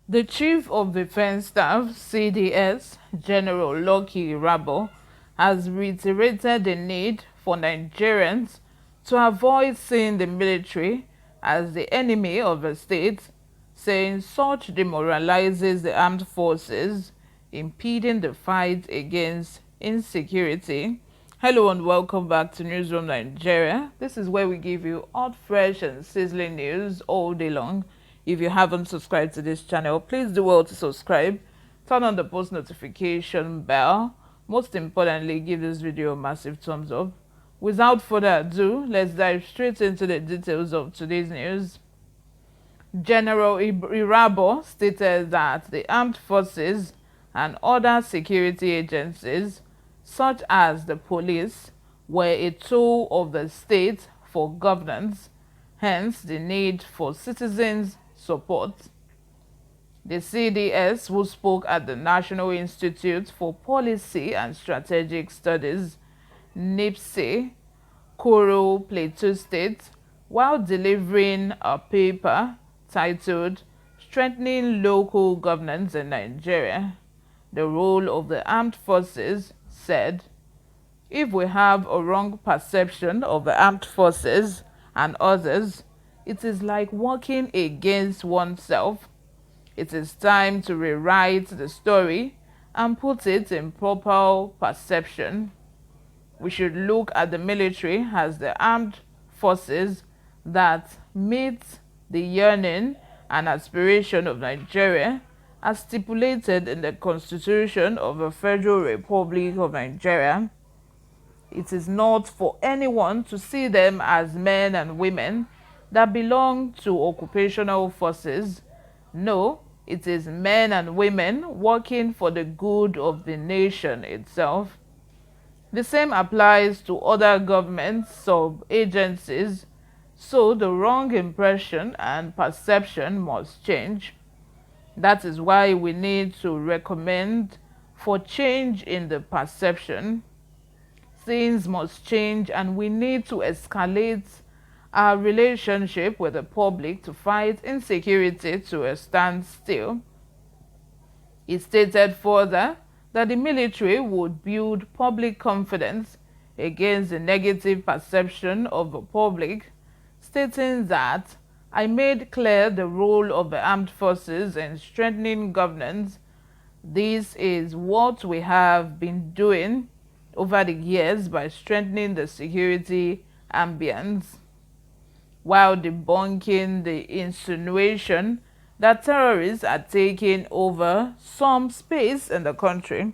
The Chief of Defense Staff (CDS), General Lucky Rabo, has reiterated the need for Nigerians to avoid seeing the military as the enemy of the state, saying such demoralizes the armed forces, impeding the fight against insecurity. Hello and welcome back to Newsroom Nigeria. This is where we give you hot, fresh and sizzling news all day long. If you haven't subscribed to this channel, please do well to subscribe, turn on the post notification bell. Most importantly, give this video a massive thumbs up. Without further ado, let's dive straight into the details of today's news. General Irabo stated that the armed forces and other security agencies, such as the police, were a tool of the state for governance, hence the need for citizens' support. The CDS, who spoke at the National Institute for Policy and Strategic Studies, NEWSROOM, Plateau State, while delivering a paper titled Strengthening Local Governance in Nigeria, the Role of the Armed Forces, said, "If we have a wrong perception of the armed forces and others, it is like working against oneself. It is time to rewrite the story and put it in proper perception. We should look at the military as the armed forces that meet the yearning and aspiration of Nigeria as stipulated in the Constitution of the Federal Republic of Nigeria. It is not for anyone to see them as men and women that belong to occupational forces. No, it is men and women working for the good of the nation itself." The same applies to other government sub-agencies, so the wrong impression and perception must change. That is why we need to recommend for change in the perception. Things must change and we need to escalate our relationship with the public to fight insecurity to a standstill. He stated further that the military would build public confidence against the negative perception of the public, stating that, "I made clear the role of the armed forces in strengthening governance. This is what we have been doing over the years by strengthening the security ambience," while debunking the insinuation that terrorists are taking over some space in the country.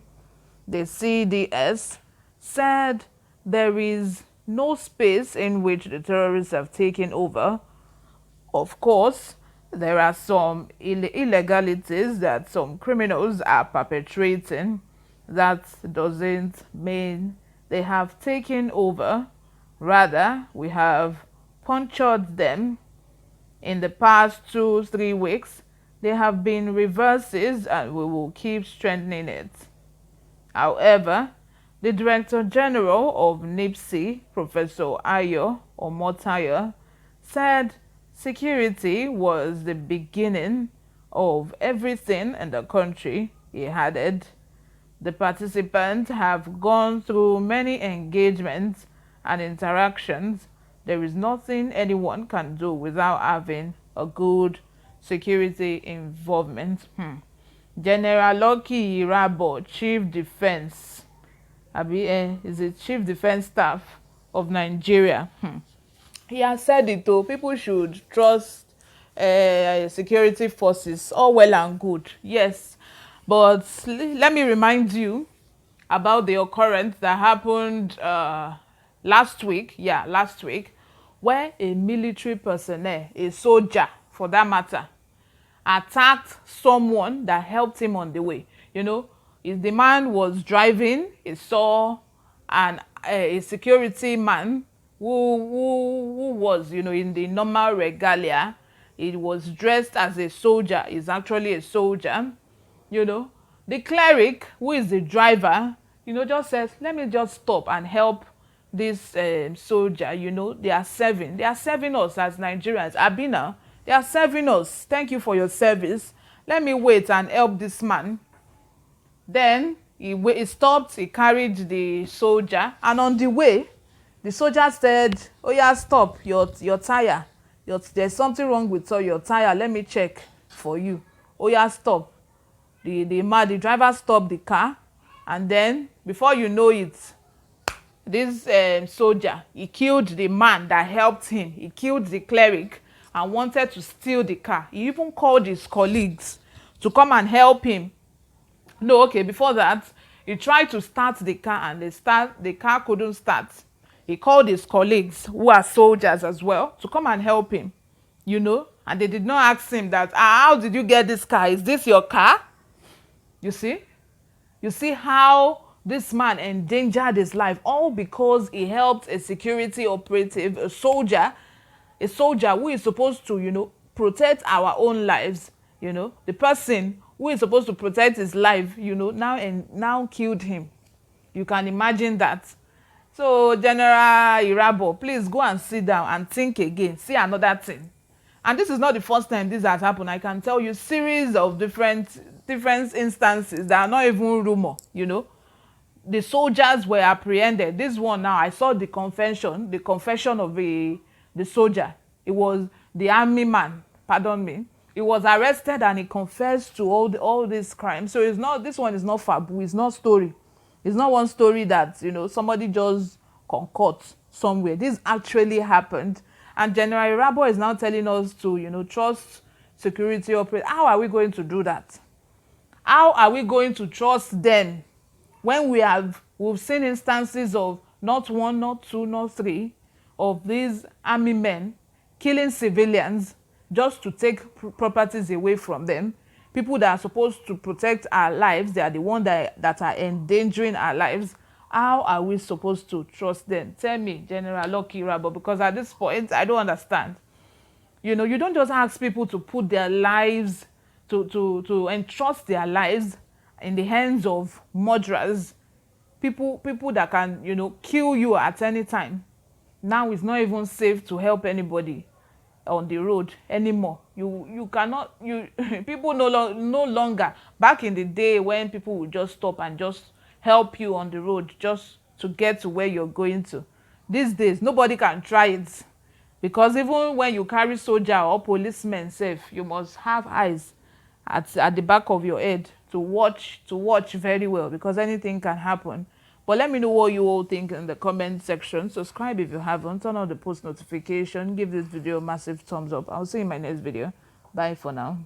The CDS said there is no space in which the terrorists have taken over. Of course, there are some illegalities that some criminals are perpetrating. That doesn't mean they have taken over. Rather, we have punctured them. In the past 2-3 weeks, there have been reverses and we will keep strengthening it. However, the Director General of NIPSI, Professor Ayo Omotayo, said security was the beginning of everything in the country. He added, "The participants have gone through many engagements and interactions. There is nothing anyone can do without having a good security involvement." General Lucky Rabo, Chief Defense, is the Chief Defense Staff of Nigeria. He has said it though, people should trust security forces, all well and good, yes. But let me remind you about the occurrence that happened last week, where a military personnel, a soldier for that matter, attacked someone that helped him on the way. You know, if the man was driving, he saw a security man who was, you know, in the normal regalia. He was dressed as a soldier. He's actually a soldier. You know, the cleric, who is the driver, you know, just says, "Let me just stop and help this soldier." You know, they are serving us as Nigerians. Abina, they are serving us. Thank you for your service. let me wait and help this man. Then he stopped, he carried the soldier, and on the way, the soldier said, oh yeah, stop, your tire. There's something wrong with your tire, let me check for you. Oh yeah, stop. The driver stopped the car, and then before you know it, this soldier, he killed the man that helped him. He killed the cleric and wanted to steal the car. He even called his colleagues to come and help him. No, okay, before that, he tried to start the car, and the car couldn't start. He called his colleagues, who are soldiers as well, to come and help him, you know, and they did not ask him that, how did you get this car? Is this your car? You see? You see how this man endangered his life, all because he helped a security operative, a soldier who is supposed to, you know, protect our own lives, you know. The person who is supposed to protect his life, you know, now killed him. You can imagine that. So, General Irabo, please go and sit down and think again. See another thing. And this is not the first time this has happened. I can tell you series of different instances that are not even rumor, you know. The soldiers were apprehended. This one now, I saw the confession of the soldier. It was the army man, pardon me. He was arrested and he confessed to all these crimes. So this one is not fabu, it's not story. It's not one story that, you know, somebody just concoct somewhere. This actually happened. And General Irabo is now telling us to, you know, trust security operators. How are we going to do that? How are we going to trust them when we've seen instances of not one, not two, not three of these army men killing civilians just to take properties away from them? People that are supposed to protect our lives, they are the ones that are endangering our lives. How are we supposed to trust them? Tell me, General Lucky Irabo, because at this point, I don't understand. You know, you don't just ask people to put their lives, to entrust their lives in the hands of murderers, people that can, you know, kill you at any time. Now it's not even safe to help anybody on the road anymore. You cannot, people no longer, back in the day when people would just stop and just help you on the road just to get to where you're going to. These days, nobody can try it, because even when you carry soldier or policemen safe, you must have eyes at the back of your head to watch very well, because anything can happen. But let me know what you all think in the comment section. Subscribe if you haven't, turn on the post notification, give this video a massive thumbs up. I'll see you in my next video. Bye for now.